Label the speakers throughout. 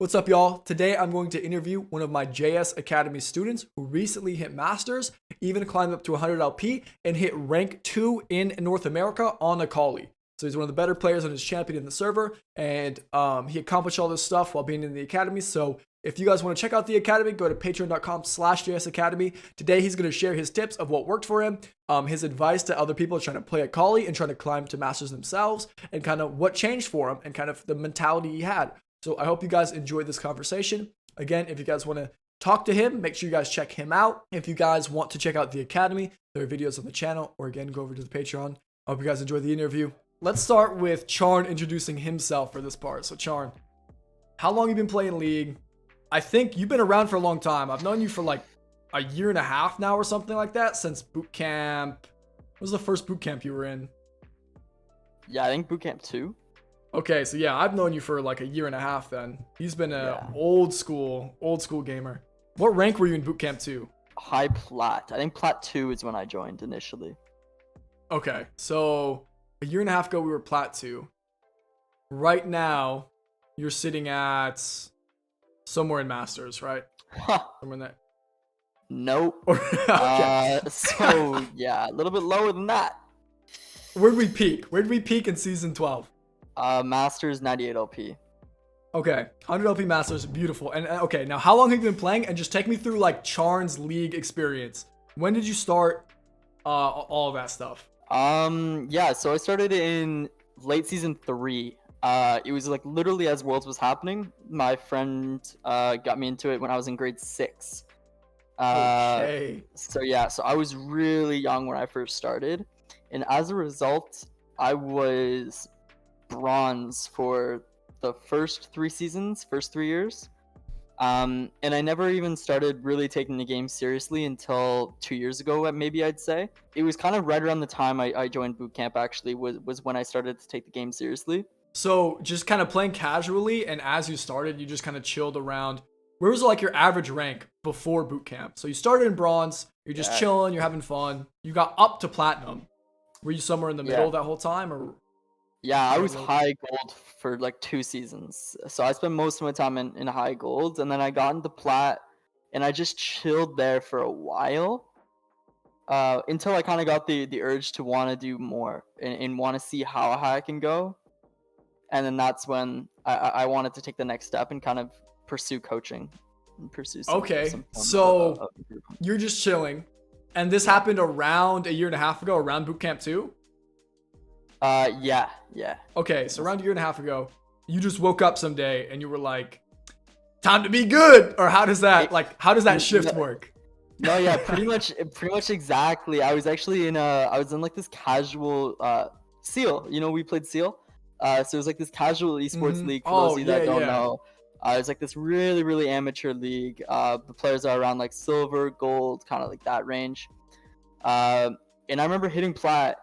Speaker 1: What's up, y'all? Today I'm going to interview one of my JS Academy students who recently hit Masters, even climbed up to 100 LP, and hit rank 2 in North America on Akali. So he's one of the better players on his champion in the server, and he accomplished all this stuff while being in the Academy. So if you guys want to check out the Academy, go to patreon.com/JSAcademy. Today he's going to share his tips of what worked for him, his advice to other people trying to play Akali and trying to climb to Masters themselves, and kind of what changed for him and kind of the mentality he had. So I hope you guys enjoyed this conversation. Again, if you guys want to talk to him, make sure you guys check him out. If you guys want to check out the Academy, there are videos on the channel, or again, go over to the Patreon. I hope you guys enjoy the interview. Let's start with Charn introducing himself for this part. So Charn, how long have you been playing League? I think you've been around for a long time. I've known you for like a year and a half now or something like that, since boot camp. What was the first boot camp you were in?
Speaker 2: Yeah, I think boot camp 2.
Speaker 1: Okay, so yeah, I've known you for like a year and a half then. He's been a old school gamer. What rank were you in boot camp 2?
Speaker 2: High plat. I think plat 2 is when I joined initially.
Speaker 1: Okay, so a year and a half ago we were plat 2. Right now, you're sitting at somewhere in Masters, right?
Speaker 2: Huh.
Speaker 1: Somewhere in that.
Speaker 2: Nope.
Speaker 1: Okay.
Speaker 2: So yeah, a little bit lower than that.
Speaker 1: Where'd we peak? Where'd we peak in season 12?
Speaker 2: Masters 98 LP.
Speaker 1: Okay, 100 LP Masters, beautiful. And okay, now how long have you been playing? And just take me through like Charn's League experience. When did you start all of that stuff?
Speaker 2: Yeah, so I started in late season 3. It was like literally as Worlds was happening. My friend got me into it when I was in grade 6.
Speaker 1: Okay.
Speaker 2: So yeah, so I was really young when I first started, and as a result, I was bronze for the first 3 seasons, first 3 years. And I never even started really taking the game seriously until 2 years ago, maybe I'd say. It was kind of right around the time I joined boot camp, actually, was when I started to take the game seriously.
Speaker 1: So just kind of playing casually, and as you started, you just kind of chilled around. Where was like your average rank before boot camp? So you started in bronze, you're just chilling, you're having fun. You got up to platinum. Were you somewhere in the middle that whole time, or?
Speaker 2: Yeah, I was high gold for like 2 seasons. So I spent most of my time in high gold, and then I got into plat, and I just chilled there for a while until I kind of got the urge to want to do more and want to see how high I can go. And then that's when I wanted to take the next step and kind of pursue coaching and pursue some
Speaker 1: so you're just chilling, and this happened around a year and a half ago, around boot camp 2?
Speaker 2: Yeah.
Speaker 1: Okay, so around a year and a half ago, you just woke up someday and you were like, time to be good, or how does that shift work?
Speaker 2: No, yeah, pretty much exactly. I was actually in like this casual Seal. You know, we played Seal. So it was like this casual esports league for those of you that don't know. It's like this really, really amateur league. The players are around like silver, gold, kind of like that range. And I remember hitting plat,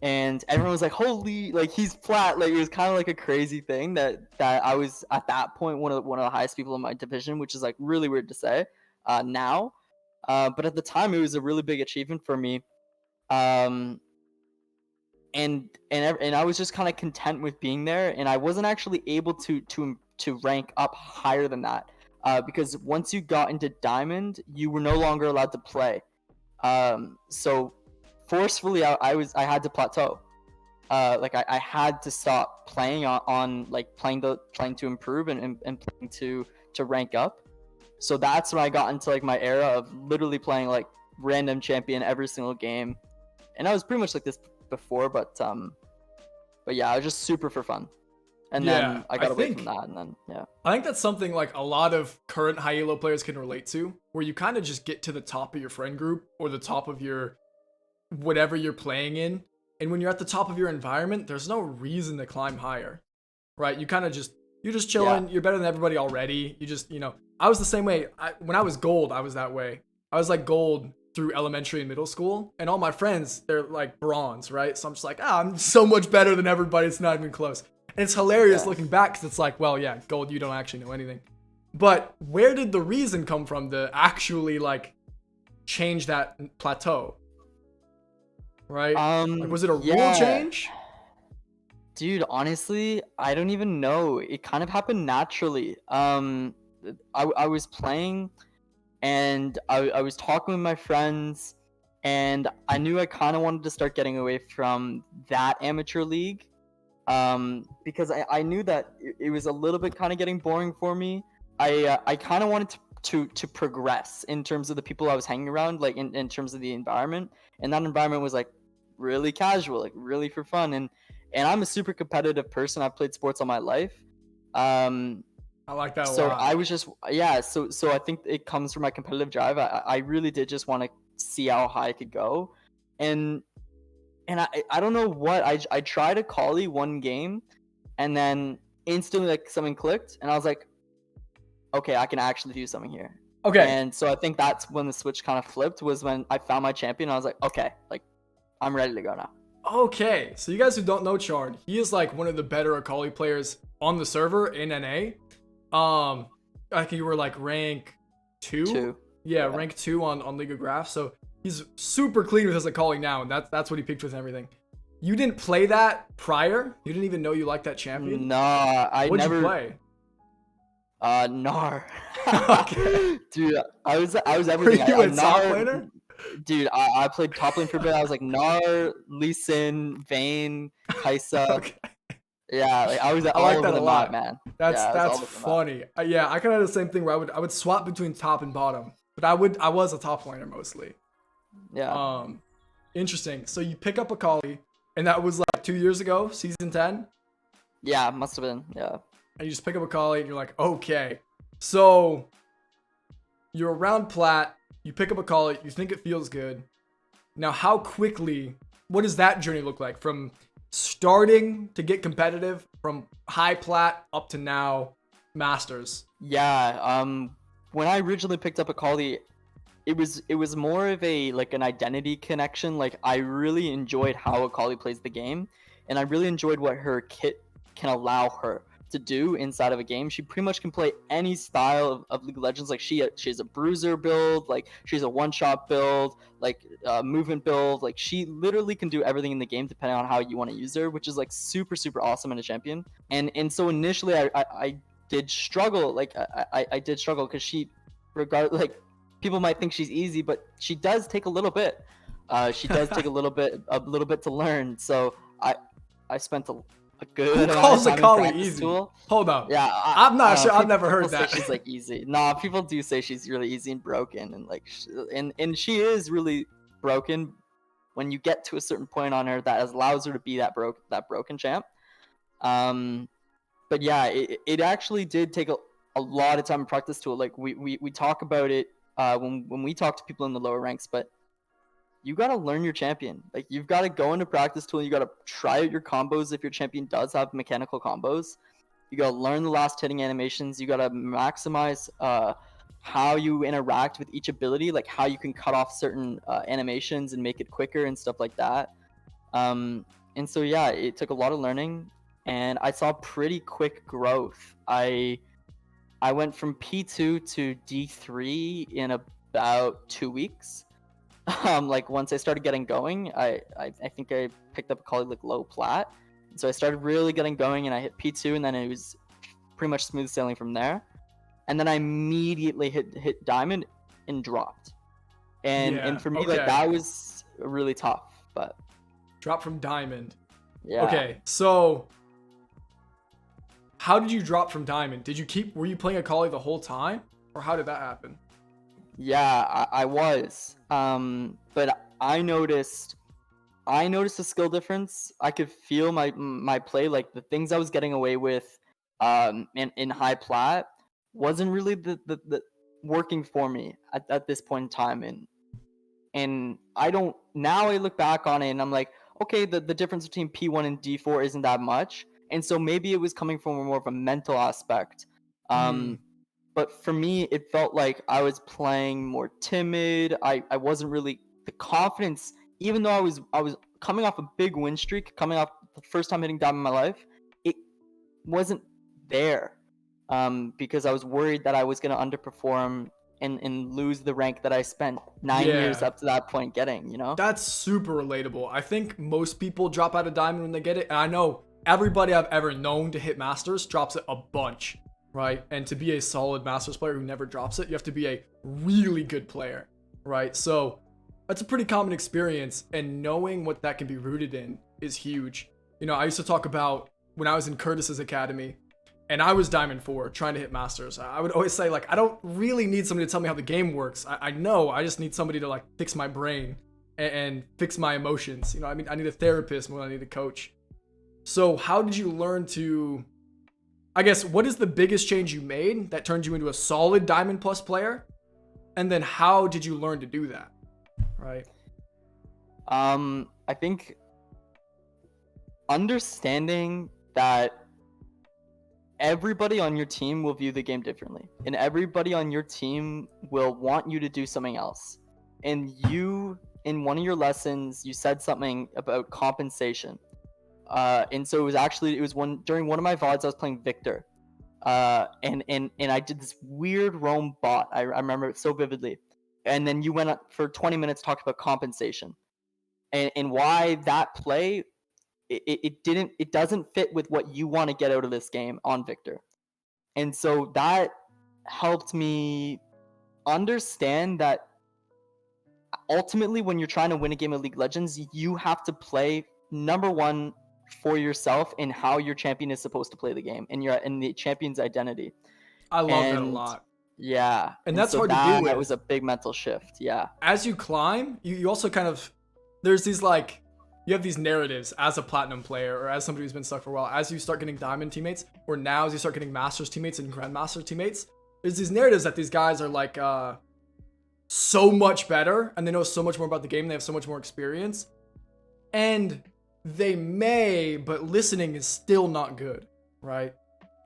Speaker 2: and everyone was like, holy, like he's plat. Like it was kind of like a crazy thing that I was at that point one of the highest people in my division, which is like really weird to say now. But at the time it was a really big achievement for me. And I was just kind of content with being there, and I wasn't actually able to rank up higher than that, because once you got into diamond, you were no longer allowed to play. So forcefully, I had to plateau. Like I had to stop playing on like playing to improve and playing to rank up. So that's when I got into like my era of literally playing like random champion every single game, and I was pretty much like this before, but yeah, I was just super for fun, and then I got away from that, and then
Speaker 1: I think that's something like a lot of current high elo players can relate to, where you kind of just get to the top of your friend group or the top of your whatever you're playing in, and when you're at the top of your environment, there's no reason to climb higher, right? You're just chilling. You're better than everybody already. You just, I was the same way. When I was gold, I was that way. I was like gold through elementary and middle school, and all my friends, they're like bronze, right? So I'm just like, I'm so much better than everybody. It's not even close. And it's hilarious looking back, because it's like, well, yeah, gold, you don't actually know anything. But where did the reason come from to actually like change that plateau? Right? Like, was it a rule change?
Speaker 2: Dude, honestly, I don't even know. It kind of happened naturally. I was playing and I was talking with my friends, and I knew I kind of wanted to start getting away from that amateur league, because I knew that it was a little bit kind of getting boring for me. I kind of wanted to progress in terms of the people I was hanging around, like in terms of the environment, and that environment was like really casual, like really for fun, and I'm a super competitive person. I've played sports all my life. Um,
Speaker 1: I like that a
Speaker 2: so
Speaker 1: lot.
Speaker 2: I was just, yeah, so I think it comes from my competitive drive. I really did just want to see how high I could go, and I don't know what I tried a collie one game, and then instantly like something clicked, and I was like, okay, I can actually do something here.
Speaker 1: Okay.
Speaker 2: And so I think that's when the switch kind of flipped, was when I found my champion. And I was like, okay, like I'm ready to go now.
Speaker 1: Okay. So you guys who don't know Chard, he is like one of the better Akali players on the server in NA. I think you were like rank 2.
Speaker 2: Two.
Speaker 1: Yeah, rank 2 on League of Graph. So he's super clean with his Akali now, and that's what he picked with and everything. You didn't play that prior? You didn't even know you liked that champion?
Speaker 2: Nah, I
Speaker 1: What'd
Speaker 2: never.
Speaker 1: you play?
Speaker 2: Gnar.
Speaker 1: Okay.
Speaker 2: Dude, I was
Speaker 1: Were
Speaker 2: everything.
Speaker 1: you a top
Speaker 2: Gnar,
Speaker 1: laner?
Speaker 2: dude, I played top lane for a bit. I was like Gnar, Lee Sin, Vayne, Kaisa.
Speaker 1: Okay.
Speaker 2: Yeah, like I was
Speaker 1: I
Speaker 2: all
Speaker 1: like
Speaker 2: over
Speaker 1: that a
Speaker 2: the map,
Speaker 1: lot.
Speaker 2: man.
Speaker 1: That's
Speaker 2: Yeah, I was all
Speaker 1: that's
Speaker 2: over the map.
Speaker 1: funny. Yeah, I kind of had the same thing where I would swap between top and bottom, but I was a top laner mostly.
Speaker 2: Yeah.
Speaker 1: Um, Interesting. So you pick up a collie, and that was like 2 years ago, season 10,
Speaker 2: Yeah, must have been. Yeah.
Speaker 1: and you just pick up a collie, and you're like, okay. So you're around plat, you pick up a collie, you think it feels good. Now, how quickly? What does that journey look like from starting to get competitive from high plat up to now masters?
Speaker 2: Yeah. When I originally picked up a collie, it was more of a like an identity connection. Like I really enjoyed how Akali plays the game, and I really enjoyed what her kit can allow her to do inside of a game. She pretty much can play any style of League of Legends. Like she's a bruiser build, like she's a one-shot build, like movement build. Like she literally can do everything in the game depending on how you want to use her, which is like super super awesome in a champion. And so initially I did struggle. Like I did struggle because like people might think she's easy, but she does take a little bit. She does take a little bit to learn. So I spent a good
Speaker 1: Who
Speaker 2: amount of
Speaker 1: calls a
Speaker 2: time in
Speaker 1: collie
Speaker 2: practice
Speaker 1: easy?
Speaker 2: tool.
Speaker 1: Hold up.
Speaker 2: Yeah,
Speaker 1: I'm not sure. I've
Speaker 2: People,
Speaker 1: never heard
Speaker 2: people
Speaker 1: that.
Speaker 2: say she's like easy. Nah, people do say she's really easy and broken, and like, and she is really broken when you get to a certain point on her that allows her to be that broken champ. Um, but yeah, it actually did take a lot of time in practice tool. Like we talk about it when we talk to people in the lower ranks, but you got to learn your champion. Like you've got to go into practice tool. You got to try out your combos if your champion does have mechanical combos. You got to learn the last hitting animations. You got to maximize how you interact with each ability, like how you can cut off certain animations and make it quicker and stuff like that. And so yeah, it took a lot of learning, and I saw pretty quick growth. I went from P2 to D3 in about 2 weeks. Like once I started getting going, I think I picked up a colleague like low plat. So I started really getting going, and I hit P2, and then it was pretty much smooth sailing from there. And then I immediately hit diamond and dropped. And
Speaker 1: Yeah.
Speaker 2: for me,
Speaker 1: Okay.
Speaker 2: like that was really tough. But
Speaker 1: Drop from diamond.
Speaker 2: yeah.
Speaker 1: Okay. So how did you drop from diamond? Were you playing a collie the whole time, or how did that happen?
Speaker 2: Yeah, I was. But I noticed a skill difference. I could feel my play, like the things I was getting away with in high plat wasn't really the working for me at this point in time. And I don't, now I look back on it and I'm like, okay, the difference between P1 and D4 isn't that much. And so maybe it was coming from more of a mental aspect.
Speaker 1: Hmm.
Speaker 2: But for me, it felt like I was playing more timid. I wasn't really the confidence, even though I was coming off a big win streak, coming off the first time hitting diamond in my life, it wasn't there. Because I was worried that I was gonna underperform and lose the rank that I spent 9 years
Speaker 1: Yeah.
Speaker 2: up to that point getting, you know?
Speaker 1: That's super relatable. I think most people drop out of diamond when they get it. And I know everybody I've ever known to hit Masters drops it a bunch, right? And to be a solid Masters player who never drops it, you have to be a really good player, right? So that's a pretty common experience, and knowing what that can be rooted in is huge. You know, I used to talk about when I was in Curtis's academy and I was Diamond 4 trying to hit Masters. I would always say, like, I don't really need somebody to tell me how the game works. I know, I just need somebody to, like, fix my brain and fix my emotions. You know, I mean, I need a therapist more than I need a coach. So how did you learn to, I guess, what is the biggest change you made that turned you into a solid Diamond Plus player? And then how did you learn to do that? Right.
Speaker 2: I think understanding that everybody on your team will view the game differently, and everybody on your team will want you to do something else. And you, in one of your lessons, you said something about compensation. And so it was during one of my VODs, I was playing Victor. And I did this weird roam bot. I remember it so vividly. And then you went up for 20 minutes, talked about compensation and why that play, it doesn't fit with what you want to get out of this game on Victor. And so that helped me understand that ultimately when you're trying to win a game of League of Legends, you have to play, number one, for yourself and how your champion is supposed to play the game and the champion's identity.
Speaker 1: I love that a lot.
Speaker 2: Yeah.
Speaker 1: And that's
Speaker 2: so
Speaker 1: hard to deal with.
Speaker 2: That was a big mental shift. Yeah.
Speaker 1: As you climb, you also kind of, there's these like, you have these narratives as a platinum player or as somebody who's been stuck for a while. As you start getting diamond teammates, or now as you start getting masters teammates and grandmaster teammates, there's these narratives that these guys are like so much better and they know so much more about the game. They have so much more experience. And they may, but listening is still not good, right?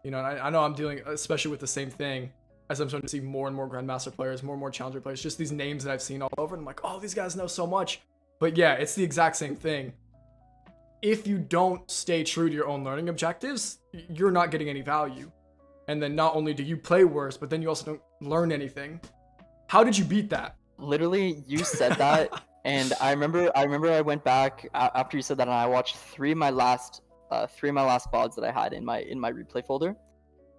Speaker 1: You know, and I know I'm dealing especially with the same thing as I'm starting to see more and more grandmaster players, more and more challenger players, just these names that I've seen all over. And I'm like, oh, these guys know so much. But yeah, it's the exact same thing. If you don't stay true to your own learning objectives, you're not getting any value. And then not only do you play worse, but then you also don't learn anything. How did you beat that?
Speaker 2: Literally, you said that. And I remember I went back after you said that, and I watched three of my last VODs that I had in my replay folder,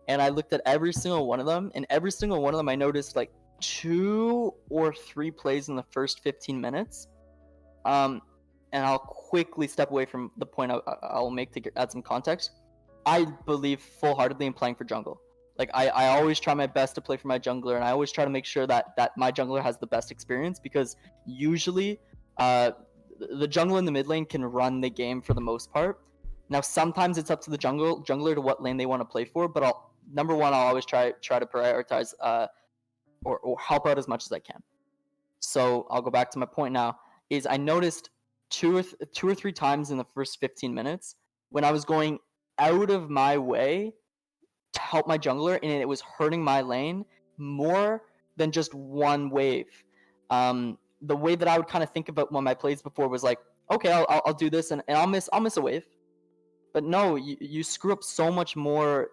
Speaker 2: and I looked at every single one of them, and every single one of them I noticed like 2 or 3 plays in the first 15 minutes. And I'll quickly step away from the point I'll make to add some context. I believe full-heartedly in playing for jungle. Like I always try my best to play for my jungler, and I always try to make sure that my jungler has the best experience, because usually the jungle in the mid lane can run the game for the most part. Now sometimes it's up to the jungler to what lane they want to play for, but I'll always try to prioritize or help out as much as I can. So I'll go back to my point now, is I noticed two or three times in the first 15 minutes when I was going out of my way to help my jungler, and it was hurting my lane more than just one wave. The way that I would kind of think about one of my plays before was like, okay, I'll do this and I'll miss a wave. But no, you screw up so much more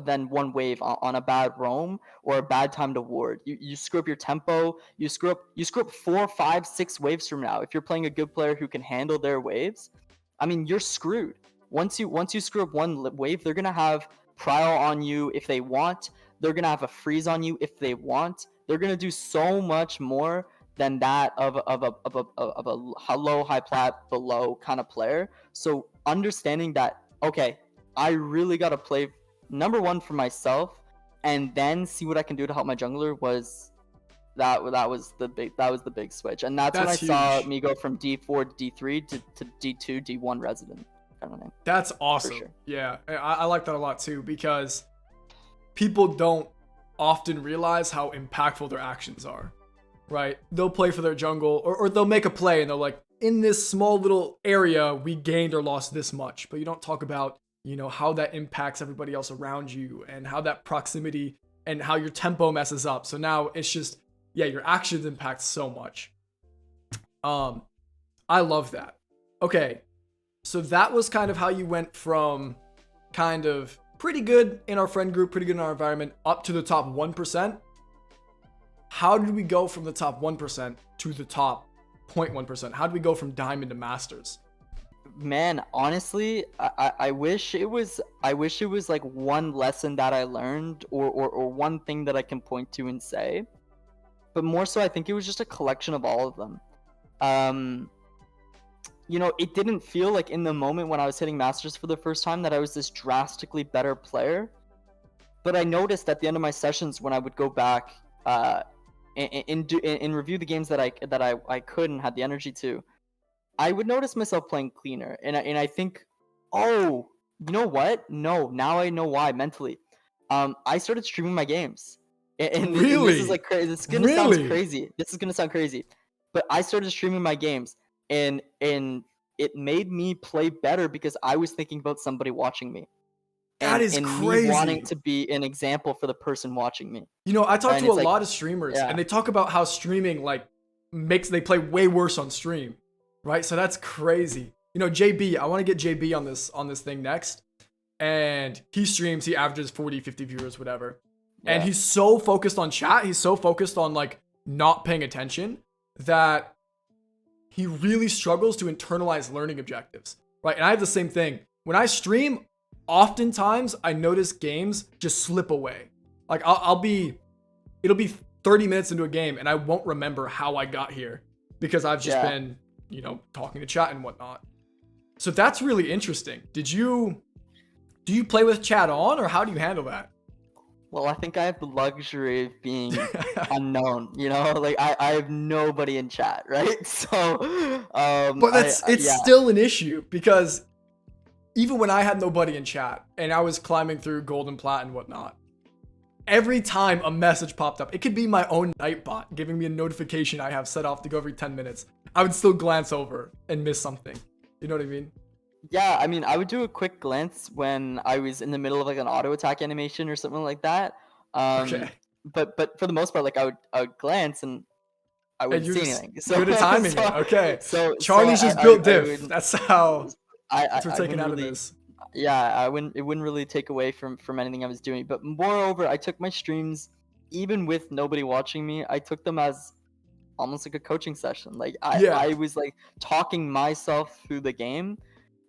Speaker 2: than one wave on a bad roam or a bad time to ward. You screw up your tempo. You screw up 4, 5, 6 waves from now. If you're playing a good player who can handle their waves, I mean, you're screwed. Once you screw up one wave, they're gonna have Prial on you if they want. They're gonna have a freeze on you if they want. They're gonna do so much more than that of a low, high plat, below kind of player. So understanding that, okay, I really gotta play number one for myself, and then see what I can do to help my jungler was the big switch. And that's when I saw me go from D4 to D3 to D2, D1 resident.
Speaker 1: That's awesome. Sure. Yeah, I like that a lot too, because people don't often realize how impactful their actions are, right? They'll play for their jungle, or they'll make a play and they're like, in this small little area, we gained or lost this much. But you don't talk about, you know, how that impacts everybody else around you and how that proximity and how your tempo messes up. So now it's just, yeah, your actions impact so much. I love that. Okay. So that was kind of how you went from kind of pretty good in our friend group, pretty good in our environment, up to the top 1%. How did we go from the top 1% to the top 0.1%? How did we go from diamond to masters?
Speaker 2: Man, honestly, I wish it was like one lesson that I learned, or one thing that I can point to and say. But more so, I think it was just a collection of all of them. Um, it didn't feel like in the moment when I was hitting Masters for the first time that I was this drastically better player. But I noticed at the end of my sessions when I would go back and review the games that I could and had the energy to, I would notice myself playing cleaner, and I think, oh, you know what? No, now I know why mentally. I started streaming my games, and this is
Speaker 1: Really?
Speaker 2: like crazy. This is gonna sound
Speaker 1: Really?
Speaker 2: crazy. This is gonna sound crazy, but I started streaming my games, and it made me play better because I was thinking about somebody watching me,
Speaker 1: That is
Speaker 2: and me wanting
Speaker 1: crazy.
Speaker 2: to be an example for the person watching me.
Speaker 1: I talk
Speaker 2: And
Speaker 1: to a
Speaker 2: it's like,
Speaker 1: lot of streamers and
Speaker 2: yeah,
Speaker 1: they talk about how streaming like makes they play way worse on stream, right? So that's crazy. JB, I want to get JB on this thing next. And he streams, he averages 40, 50 viewers, whatever. And
Speaker 2: yeah,
Speaker 1: he's so focused on chat, he's so focused on like not paying attention that he really struggles to internalize learning objectives, right? And I have the same thing. When I stream, oftentimes I notice games just slip away. Like it'll be 30 minutes into a game and I won't remember how I got here because I've just
Speaker 2: yeah.
Speaker 1: been, talking to chat and whatnot. So that's really interesting. Do you play with chat on or how do you handle that?
Speaker 2: Well, I think I have the luxury of being unknown, like I have nobody in chat, right? So,
Speaker 1: But it's
Speaker 2: yeah,
Speaker 1: still an issue because even when I had nobody in chat and I was climbing through gold and plat and whatnot, every time a message popped up, it could be my own Nightbot giving me a notification I have set off to go every 10 minutes. I would still glance over and miss something. You know what I mean?
Speaker 2: yeah. I mean, I would do a quick glance when I was in the middle of like an auto attack animation or something like that.
Speaker 1: Okay.
Speaker 2: But for the most part, like I would glance and I
Speaker 1: And
Speaker 2: wouldn't
Speaker 1: you're
Speaker 2: see
Speaker 1: just
Speaker 2: anything. So
Speaker 1: good at timing it.
Speaker 2: so
Speaker 1: Okay.
Speaker 2: so
Speaker 1: Charlie's
Speaker 2: I
Speaker 1: just
Speaker 2: I,
Speaker 1: built
Speaker 2: I
Speaker 1: diff.
Speaker 2: would
Speaker 1: That's how
Speaker 2: I,
Speaker 1: that's
Speaker 2: I,
Speaker 1: we're
Speaker 2: I
Speaker 1: taking
Speaker 2: wouldn't
Speaker 1: out of
Speaker 2: really.
Speaker 1: this.
Speaker 2: Yeah, it wouldn't really take away from anything I was doing. But moreover, I took my streams, even with nobody watching me, I took them as almost like a coaching session. Like
Speaker 1: Yeah.
Speaker 2: I was like talking myself through the game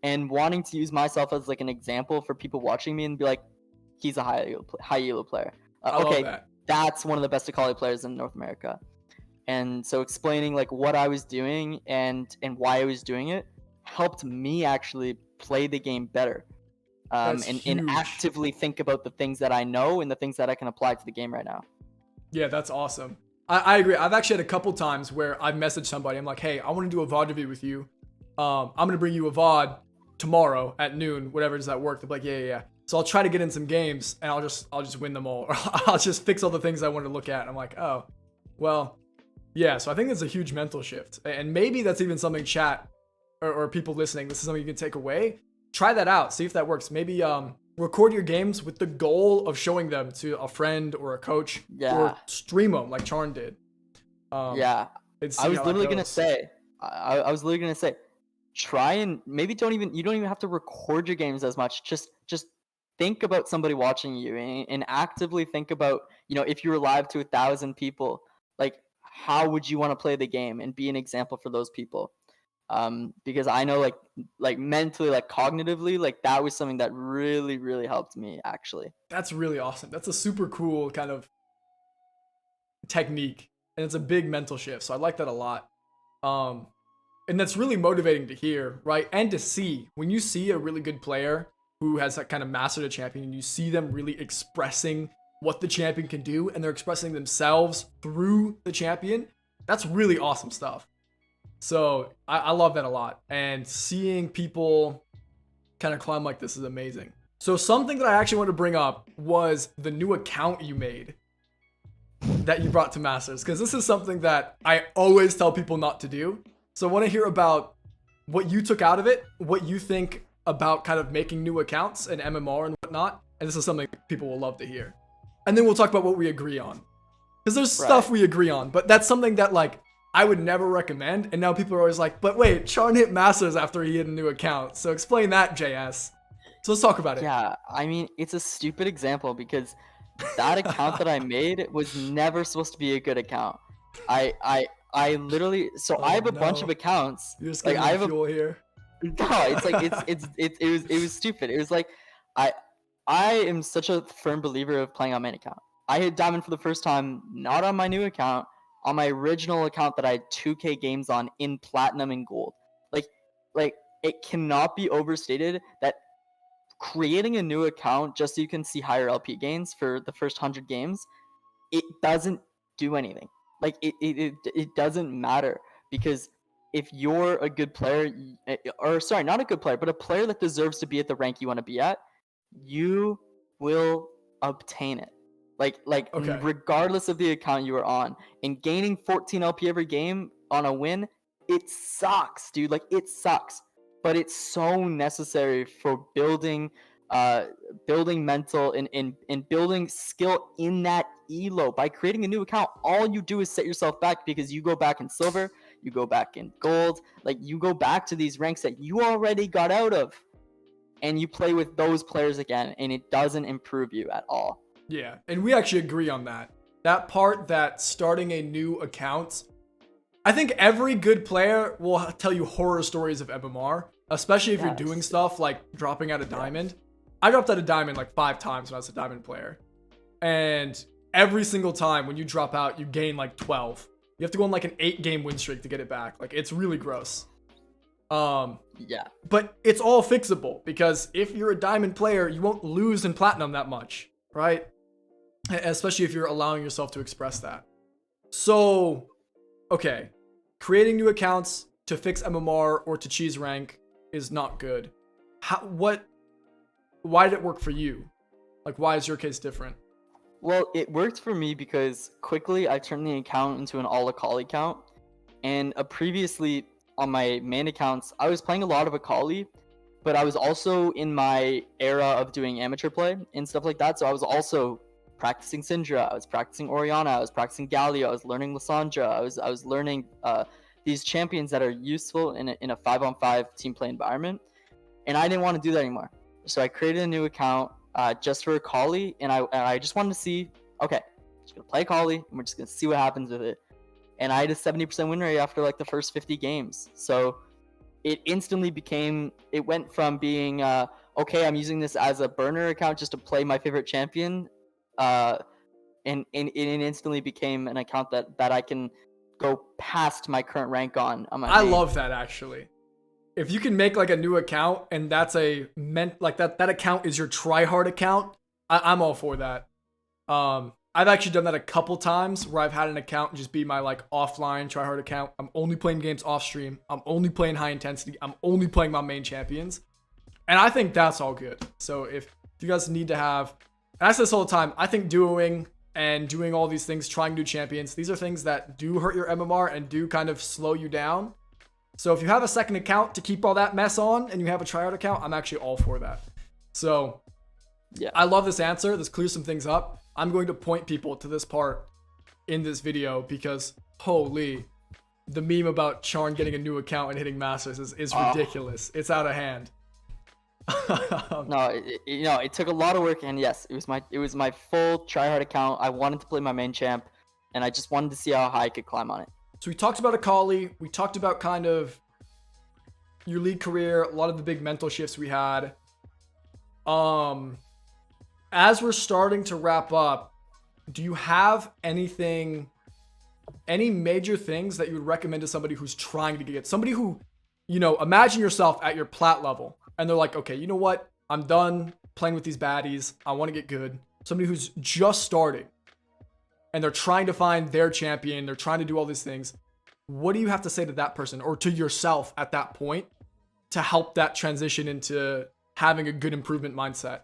Speaker 2: and wanting to use myself as like an example for people watching me and be like, he's a high elo player.
Speaker 1: I love
Speaker 2: Okay,
Speaker 1: that.
Speaker 2: that's one of the best Akali players in North America. And so explaining like what I was doing and why I was doing it helped me actually play the game better,
Speaker 1: That's
Speaker 2: and
Speaker 1: huge.
Speaker 2: actively think about the things that I know and the things that I can apply to the game right now.
Speaker 1: Yeah, that's awesome. I agree. I've actually had a couple times where I've messaged somebody. I'm like, hey, I want to do a VOD review with you. I'm going to bring you a VOD tomorrow at noon, whatever it is at work. They're like, yeah. So I'll try to get in some games and I'll just win them all. Or I'll just fix all the things I want to look at. And I'm like, oh, well, yeah. So I think it's a huge mental shift. And maybe that's even something chat or people listening, this is something you can take away. Try that out. See if that works. Maybe record your games with the goal of showing them to a friend or a coach or
Speaker 2: Yeah,
Speaker 1: stream them like Charn did. Um,
Speaker 2: yeah.
Speaker 1: and
Speaker 2: I
Speaker 1: see
Speaker 2: was
Speaker 1: how that
Speaker 2: literally gonna
Speaker 1: goes.
Speaker 2: say, I was literally gonna say, try and maybe you don't even have to record your games as much. Just think about somebody watching you and actively think about, if you were live to 1,000 people, like how would you want to play the game and be an example for those people. Because I know like mentally, like cognitively, like that was something that really really helped me actually.
Speaker 1: That's really awesome. That's a super cool kind of technique, and it's a big mental shift. So I like that a lot. Um, and that's really motivating to hear, right? And to see when you see a really good player who has that kind of mastered a champion, and you see them really expressing what the champion can do, and they're expressing themselves through the champion. That's really awesome stuff. So I love that a lot. And seeing people kind of climb like this is amazing. So something that I actually wanted to bring up was the new account you made that you brought to Masters, because this is something that I always tell people not to do. So I want to hear about what you took out of it, what you think about kind of making new accounts and MMR and whatnot. And this is something people will love to hear. And then we'll talk about what we agree on. Because there's
Speaker 2: Right.
Speaker 1: stuff we agree on, but that's something that like I would never recommend. And now people are always like, but wait, Charn hit Masters after he hit a new account. So explain that, JS. So let's talk about it.
Speaker 2: Yeah, I mean, it's a stupid example because that account that I made was never supposed to be a good account. I literally, so I
Speaker 1: Oh
Speaker 2: have a bunch of
Speaker 1: no.
Speaker 2: accounts.
Speaker 1: You're just
Speaker 2: Like
Speaker 1: giving
Speaker 2: I
Speaker 1: me
Speaker 2: have a
Speaker 1: fuel here.
Speaker 2: No, it's like it was stupid. It was like I I am such a firm believer of playing on main account. I hit diamond for the first time not on my new account, on my original account that I had 2K games on in platinum and gold. Like like it cannot be overstated that creating a new account just so you can see higher LP gains for the first 100 games, it doesn't do anything. Like it doesn't matter because if you're a good player, or sorry, not a good player, but a player that deserves to be at the rank you want to be at, you will obtain it.
Speaker 1: Okay.
Speaker 2: Regardless of the account you are on, and gaining 14 LP every game on a win, it sucks, dude. Like it sucks, but it's so necessary for building mental and building skill in that elo. By creating a new account, all you do is set yourself back because you go back in silver, you go back in gold, like you go back to these ranks that you already got out of, and you play with those players again, and it doesn't improve you at all.
Speaker 1: Yeah, and we actually agree on that. That part that starting a new account, I think every good player will tell you horror stories of MMR, especially if you're doing stuff like dropping out a diamond. I dropped out a diamond like 5 times when I was a diamond player. And every single time when you drop out, you gain like 12. You have to go on like an 8-game win streak to get it back. Like it's really gross.
Speaker 2: Yeah.
Speaker 1: But it's all fixable because if you're a diamond player, you won't lose in platinum that much, right? Especially if you're allowing yourself to express that. So, okay, creating new accounts to fix MMR or to cheese rank is not good. Why did it work for you? Like, why is your case different?
Speaker 2: Well, it worked for me because quickly I turned the account into an all-Akali account. And previously on my main accounts, I was playing a lot of Akali, but I was also in my era of doing amateur play and stuff like that. So I was also practicing Syndra, I was practicing Orianna, I was practicing Galio, I was learning Lissandra, I was learning these champions that are useful in a 5-on-5 team play environment. And I didn't want to do that anymore. So I created a new account just for Akali, and I just wanted to see, okay, I'm just gonna play Akali, and we're just gonna see what happens with it. And I had a 70% win rate after like the first 50 games. So it instantly became, it went from being, okay, I'm using this as a burner account just to play my favorite champion, and it instantly became an account that I can go past my current rank on my
Speaker 1: I
Speaker 2: main.
Speaker 1: love that actually. If you can make like a new account and that's that account is your tryhard account, I'm all for that. I've actually done that a couple times where I've had an account just be my like offline tryhard account. I'm only playing games off stream. I'm only playing high intensity. I'm only playing my main champions. And I think that's all good. So if you guys need to have, and I say this all the time, I think doing all these things, trying new champions, these are things that do hurt your MMR and do kind of slow you down. So if you have a second account to keep all that mess on and you have a tryhard account, I'm actually all for that. So yeah, I love this answer. This clears some things up. I'm going to point people to this part in this video because holy, the meme about Charn getting a new account and hitting masters is ridiculous. It's out of hand.
Speaker 2: No, it took a lot of work, and yes, it was my full tryhard account. I wanted to play my main champ, and I just wanted to see how high I could climb on it.
Speaker 1: So we talked about Akali. We talked about kind of your league career, a lot of the big mental shifts we had. As we're starting to wrap up, do you have any major things that you would recommend to somebody who's trying to get, somebody who, imagine yourself at your plat level and they're like, okay, you know what? I'm done playing with these baddies. I want to get good. Somebody who's just starting and they're trying to find their champion. They're trying to do all these things. What do you have to say to that person or to yourself at that point to help that transition into having a good improvement mindset?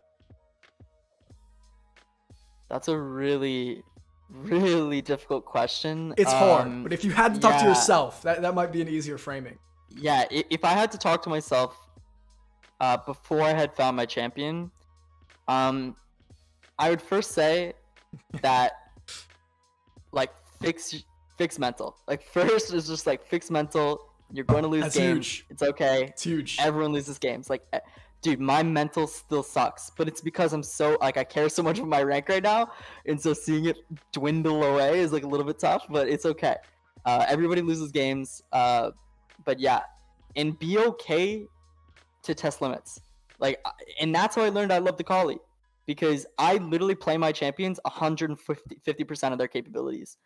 Speaker 2: That's a really, really difficult question.
Speaker 1: It's hard, but if you had to talk to yourself, that might be an easier framing.
Speaker 2: Yeah, if I had to talk to myself before I had found my champion, I would first say that like fix mental. Like first is just like fix mental. You're going to lose
Speaker 1: That's
Speaker 2: games.
Speaker 1: Huge.
Speaker 2: It's okay.
Speaker 1: It's huge.
Speaker 2: Everyone loses games. Like, dude, my mental still sucks, but it's because I'm so like I care so much for my rank right now, and so seeing it dwindle away is like a little bit tough, but it's okay. Everybody loses games, but yeah, and be okay to test limits. Like, and that's how I learned I love the Kali, because I literally play my champions 150% of their capabilities.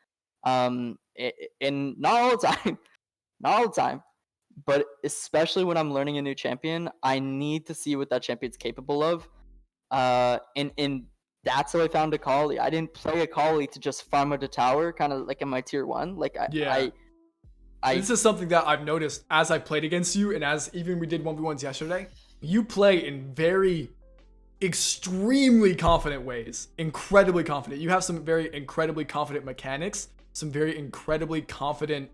Speaker 2: And not all the time, not all the time, but especially when I'm learning a new champion, I need to see what that champion's capable of. And that's how I found Akali. I didn't play Akali to just farm out a tower, kind of like in my tier 1. Like
Speaker 1: Yeah. This is something that I've noticed as I played against you, and as even we did 1v1s yesterday. You play in very extremely confident ways. Incredibly confident. You have some very incredibly confident mechanics. Some very incredibly confident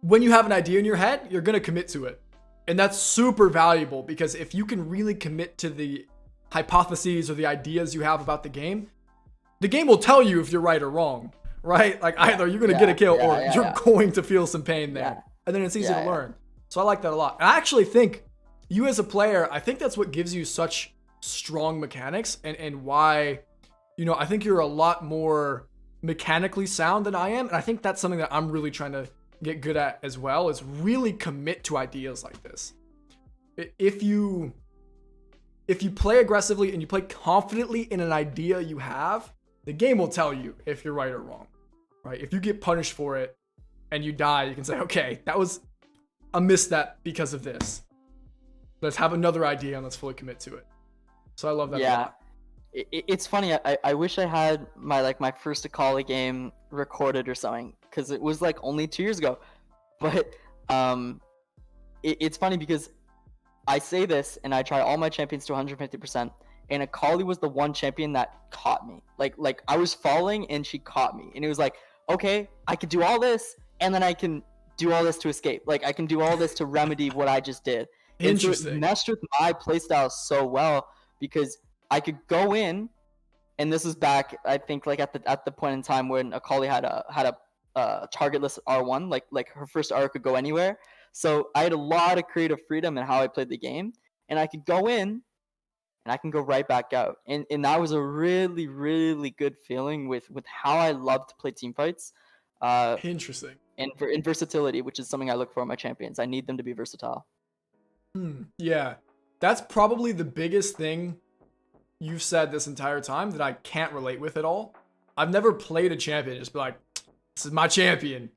Speaker 1: when you have an idea in your head, you're going to commit to it. And that's super valuable, because if you can really commit to the hypotheses or the ideas you have about the game will tell you if you're right or wrong, right? Like either you're going to get a kill or you're going to feel some pain there. And then it's easy to learn. So I like that a lot. And I actually think you as a player, I think that's what gives you such strong mechanics, and why, you know, I think you're a lot more mechanically sound than I am. And I think that's something that I'm really trying to get good at as well, is really commit to ideas like this. If you play aggressively and you play confidently in an idea you have, the game will tell you if you're right or wrong, right? If you get punished for it and you die, you can say, okay, I missed that because of this. Let's have another idea and let's fully commit to it. So I love that a lot.
Speaker 2: It's funny. I wish I had my first Akali game recorded or something, because it was like only 2 years ago. But it's funny because I say this and I try all my champions to 150%, and Akali was the one champion that caught me. Like I was falling and she caught me, and it was like, okay, I could do all this and then I can do all this to escape. Like I can do all this to remedy what I just did.
Speaker 1: Interesting.
Speaker 2: And so it meshed with my playstyle so well, because I could go in, and this is back, I think, like at the point in time when Akali had a targetless R1, like her first R could go anywhere. So I had a lot of creative freedom in how I played the game, and I could go in, and I can go right back out, and that was a really, really good feeling with how I love to play team fights.
Speaker 1: Interesting.
Speaker 2: And in versatility, which is something I look for in my champions. I need them to be versatile.
Speaker 1: Yeah, that's probably the biggest thing you've said this entire time that I can't relate with at all. I've never played a champion just be like, this is my champion.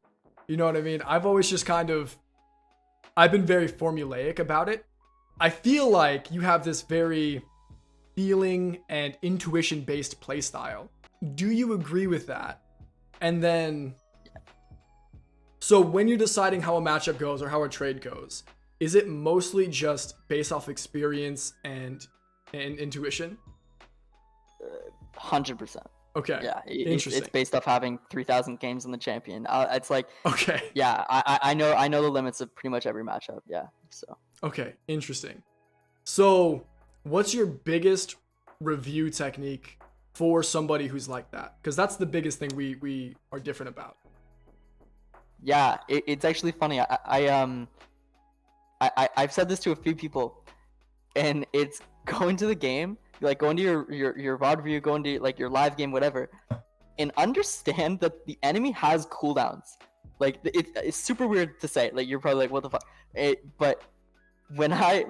Speaker 1: You know what I mean? I've always just I've been very formulaic about it. I feel like you have this very feeling and intuition based playstyle. Do you agree with that? And then, so when you're deciding how a matchup goes or how a trade goes, is it mostly just based off experience and intuition?
Speaker 2: 100%.
Speaker 1: Okay.
Speaker 2: Yeah,
Speaker 1: interesting.
Speaker 2: It's based off having 3,000 games in the champion. It's like,
Speaker 1: okay.
Speaker 2: Yeah, I know the limits of pretty much every matchup. Yeah. So.
Speaker 1: Okay, interesting. So, what's your biggest review technique for somebody who's like that? Because that's the biggest thing we are different about.
Speaker 2: Yeah, it's actually funny. I've said this to a few people, and it's go into the game, like go into your VOD review, go into like your live game, whatever, and understand that the enemy has cooldowns. Like it's super weird to say. Like you're probably like, what the fuck? But when I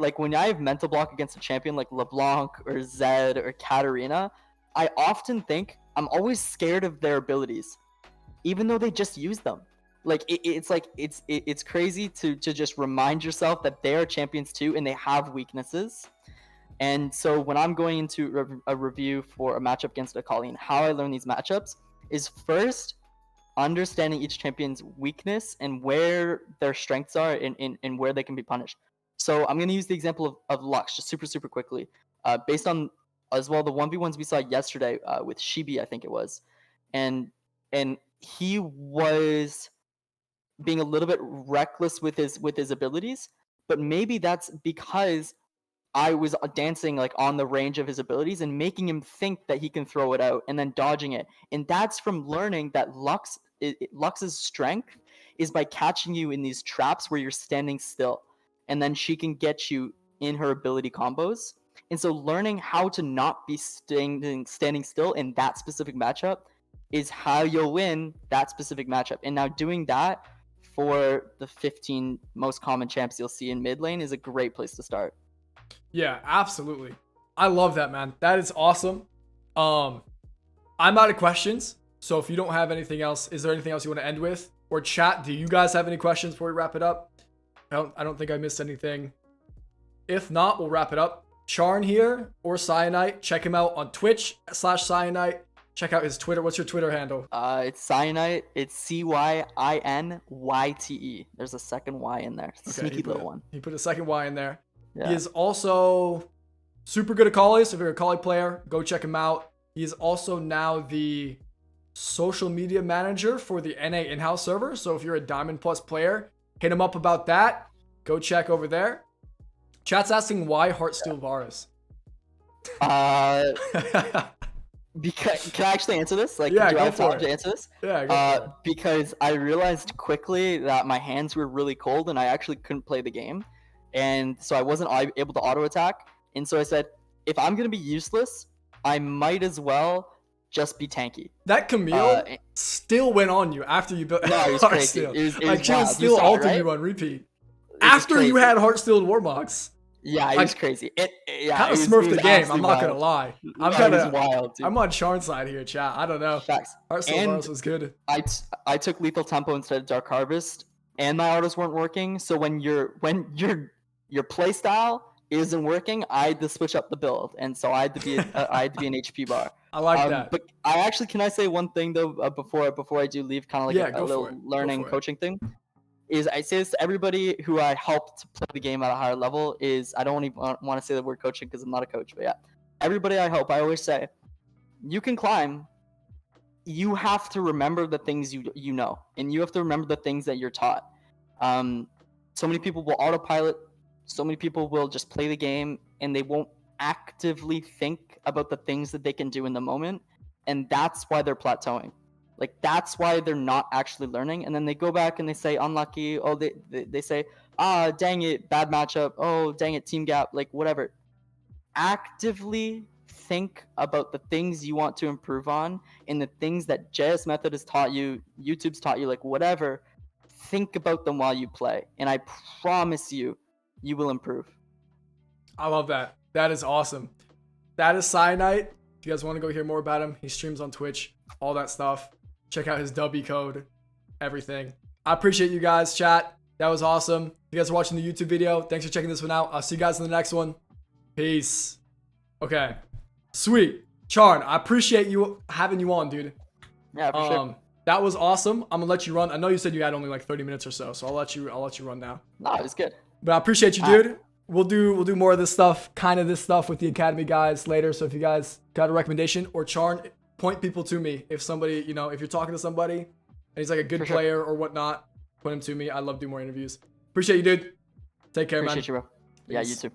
Speaker 2: have mental block against a champion like LeBlanc or Zed or Katarina, I often think I'm always scared of their abilities, even though they just use them. Like it's crazy to just remind yourself that they are champions too, and they have weaknesses. And so when I'm going into a review for a matchup against Akali, and how I learn these matchups is first understanding each champion's weakness and where their strengths are and where they can be punished. So I'm going to use the example of Lux just super quickly, based on as well the 1v1s we saw yesterday with Shibi, I think it was, and he was being a little bit reckless with his abilities, but maybe that's because I was dancing like on the range of his abilities and making him think that he can throw it out and then dodging it. And that's from learning that Lux's strength is by catching you in these traps where you're standing still, and then she can get you in her ability combos. And so learning how to not be standing still in that specific matchup is how you'll win that specific matchup. And now doing that for the 15 most common champs you'll see in mid lane is a great place to start.
Speaker 1: Yeah, absolutely. I love that, man. That is awesome. I'm out of questions. So if you don't have anything else, is there anything else you want to end with? Or chat, do you guys have any questions before we wrap it up? I don't think I missed anything. If not, we'll wrap it up. Charn here or Cyinite. Check him out on Twitch/Cyinite. Check out his Twitter. What's your Twitter handle?
Speaker 2: It's Cyinite. It's CYINYTE. There's a second Y in there. Sneaky little one.
Speaker 1: He put a second Y in there.
Speaker 2: Yeah.
Speaker 1: He is also super good at Callie. So if you're a Callie player, go check him out. He is also now the social media manager for the NA in-house server. So if you're a Diamond Plus player, hit him up about that. Go check over there. Chat's asking why Heartsteel Varus.
Speaker 2: Because can I actually answer this? Like,
Speaker 1: yeah,
Speaker 2: do I have
Speaker 1: go for
Speaker 2: time
Speaker 1: it.
Speaker 2: to answer this?
Speaker 1: Yeah, go for it.
Speaker 2: Because I realized quickly that my hands were really cold and I actually couldn't play the game, and so I wasn't able to auto attack. And so I said, if I'm gonna be useless, I might as well just be tanky.
Speaker 1: That Camille still went on you after you built
Speaker 2: No, it was crazy.
Speaker 1: Heartsteel.
Speaker 2: It
Speaker 1: Like
Speaker 2: was
Speaker 1: she was
Speaker 2: wild.
Speaker 1: still
Speaker 2: You saw it,
Speaker 1: ulting
Speaker 2: right?
Speaker 1: you on repeat.
Speaker 2: It was
Speaker 1: After you
Speaker 2: crazy.
Speaker 1: had Heartsteel and Warmox.
Speaker 2: Yeah, it was crazy. Kind
Speaker 1: Kind of smurfed the game. I'm not gonna lie.
Speaker 2: It was wild, dude.
Speaker 1: I'm on Charn's side here, chat. I don't know.
Speaker 2: Facts.
Speaker 1: Heartsteel
Speaker 2: And
Speaker 1: Varus was good.
Speaker 2: I took lethal tempo instead of dark harvest, and my autos weren't working. So when your play style isn't working, I had to switch up the build, and so I had to be an HP bar.
Speaker 1: I like that.
Speaker 2: But I actually, can I say one thing though before I do leave, kind of like a little learning coaching thing? Is I say this to everybody who I helped play the game at a higher level. Is I don't even want to say the word coaching because I'm not a coach, but yeah, everybody I help, I always say, you can climb. You have to remember the things you know, and you have to remember the things that you're taught. So many people will autopilot. So many people will just play the game, and they won't actively think about the things that they can do in the moment, and that's why they're plateauing. Like, that's why they're not actually learning, and then they go back and they say unlucky. Oh, they say, dang it, bad matchup. Oh, dang it, team gap. Like, whatever. Actively think about the things you want to improve on, and the things that JS Method has taught you, YouTube's taught you, like whatever. Think about them while you play, and I promise you, you will improve.
Speaker 1: I love that. That is awesome. That is Cyinite. If you guys want to go hear more about him, he streams on Twitch, all that stuff. Check out his W code, everything. I appreciate you guys, chat. That was awesome. If you guys are watching the YouTube video, thanks for checking this one out. I'll see you guys in the next one. Peace. Okay. Sweet. Charn, I appreciate you having you on, dude.
Speaker 2: Yeah, for sure.
Speaker 1: That was awesome. I'm gonna let you run. I know you said you had only like 30 minutes or so, so I'll let you run now.
Speaker 2: No, it was good.
Speaker 1: But I appreciate you, dude. We'll do more of this stuff, with the Academy guys later. So if you guys got a recommendation, or Charn, point people to me. If somebody, if you're talking to somebody and he's like a good player or whatnot, point him to me. I love doing more interviews. Appreciate you, dude. Take care, man.
Speaker 2: Appreciate you, bro. Yeah, you too.